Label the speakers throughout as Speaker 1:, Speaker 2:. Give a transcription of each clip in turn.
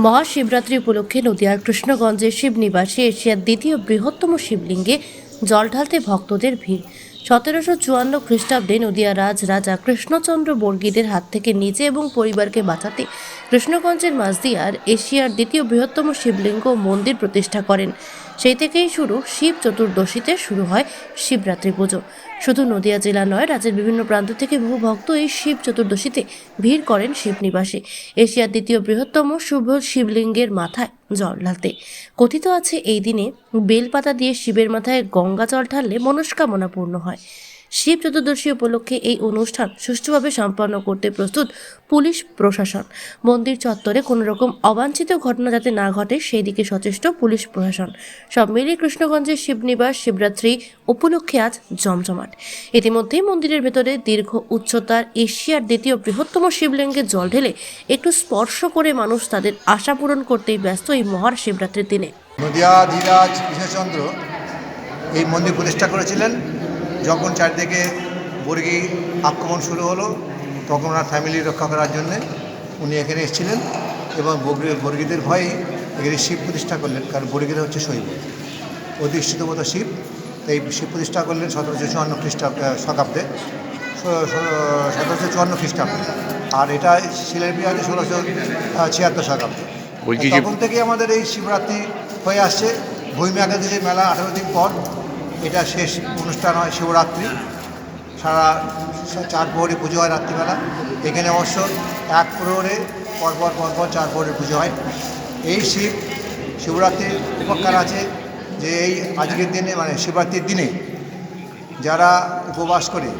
Speaker 1: মহাশিবরাত্রি উপলক্ষে নদিয়ার কৃষ্ণগঞ্জের শিবনিবাসে এশিয়ার দ্বিতীয় বৃহত্তম শিবলিঙ্গে জল ঢালতে ভক্তদের ভিড়। 1754 খ্রিস্টাব্দে নদিয়া রাজা কৃষ্ণচন্দ্র বর্গীদের হাত থেকে নিজে এবং পরিবারকে বাঁচাতে কৃষ্ণগঞ্জের মাঝদিয়ার এশিয়ার দ্বিতীয় বৃহত্তম শিবলিঙ্গ মন্দির প্রতিষ্ঠা করেন। সেই থেকেই শিব চতুর্দশীতে শুরু হয় শিবরাত্রি পুজো। শুধু নদিয়া জেলা নয়, রাজ্যের বিভিন্ন প্রান্ত থেকে বহু ভক্ত এই শিব চতুর্দশীতে ভিড় করেন শিবনিবাসে এশিয়ার দ্বিতীয় বৃহত্তম শুভ শিবলিঙ্গের মাথায় জল ঢালতে। কথিত আছে এই দিনে বেলপাতা দিয়ে শিবের মাথায় গঙ্গা জল ঢাললে মনস্কামনা পূর্ণ হয়। শিব চতুর্দশী উপলক্ষে এই অনুষ্ঠান সুষ্ঠুভাবে সম্পন্ন করতে প্রস্তুত পুলিশ প্রশাসন। মন্দির চত্বরে কোনো রকম অবাঞ্ছিত ঘটনা যাতে না ঘটে সেই দিকে সচেষ্ট পুলিশ প্রশাসন। সব মিলিয়ে কৃষ্ণগঞ্জের শিবনিবাস শিবরাত্রি উপলক্ষে আজ জমজমাট। ইতিমধ্যেই মন্দিরের ভেতরে দীর্ঘ উচ্চতার এশিয়ার দ্বিতীয় বৃহত্তম শিবলিঙ্গে জল ঢেলে একটু স্পর্শ করে মানুষ তাদের আশা পূরণ করতেই ব্যস্ত এই মহার শিবরাত্রির দিনে।
Speaker 2: নদিয়াধিরাজ কৃষ্ণচন্দ্র এই মন্দির প্রতিষ্ঠা করেছিলেন। যখন চারদিকে বর্গী আক্রমণ শুরু হলো তখন ওনার ফ্যামিলি রক্ষা করার জন্যে উনি এখানে এসেছিলেন এবং বর্গীদের ভয়ে এখানে শিব প্রতিষ্ঠা করলেন। কারণ বর্গীরা হচ্ছে শৈব অধিষ্ঠিতমত শিব, তাই শিব প্রতিষ্ঠা করলেন 1754 শতাব্দে 1754 খ্রিস্টাব্দে। আর এটা শিলালিপি আছে 1676 শতাব্দে। তখন থেকে আমাদের এই শিবরাত্রি হয়ে আসছে। ভূমি একাদশী মেলা 18 দিন পর এটা শেষ অনুষ্ঠান হয় শিবরাত্রি। সারা 4 প্রহরী পুজো হয় রাত্রিবেলা। এখানে অবশ্য 1 প্রহরে পরপর 4 প্রহরের পুজো হয়। এই শিবরাত্রির উপকার আছে যে এই আজকের দিনে মানে শিবরাত্রির দিনে যারা উপবাস করে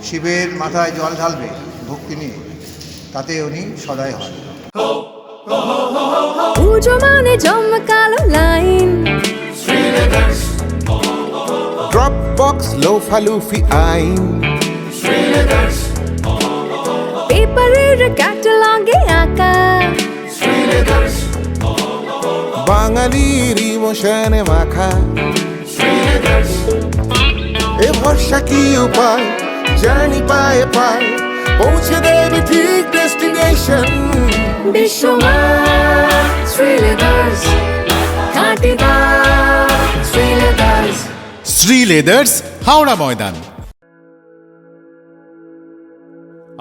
Speaker 2: শিবের মাথায় জল ঢালবে ভক্তি নিয়ে, তাতে উনি সদয় হন।
Speaker 3: পুজো মানে জমকালো লাইন,
Speaker 4: Dropbox লোফালুফি আইন,
Speaker 3: পেপারের ক্যাটালগে আঁকা,
Speaker 4: বাঙালির ইমোশনে মাখা। এ ভরসা কি উপায়, জার্নি পায়ে পায়ে পৌঁছে দেবে ঠিক ডেস্টিনেশন।
Speaker 3: বিশ্বমান শ্রীলেদার্স, কাটিদার শ্রীলেদার্স।
Speaker 5: শ্রী লেদার্স, হাওড়া ময়দান।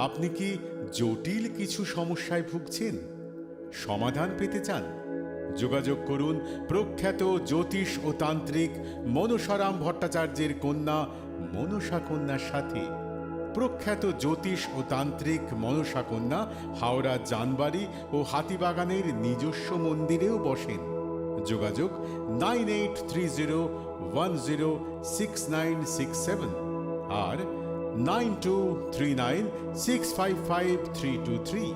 Speaker 5: আপনি কি জটিল কিছু সমস্যায় ভুগছেন? সমাধান পেতে চান? যোগাযোগ করুন প্রখ্যাত জ্যোতিষ ও তান্ত্রিক মনসারাম ভট্টাচার্যের কন্যা মনসা কন্যার সাথে। প্রখ্যাত জ্যোতিষ ও তান্ত্রিক মনসা কন্যা হাওড়া জানবাড়ি ও হাতিবাগানের নিজস্ব মন্দিরেও বসেন। যোগাযোগ 9830106967 আর 9239655323।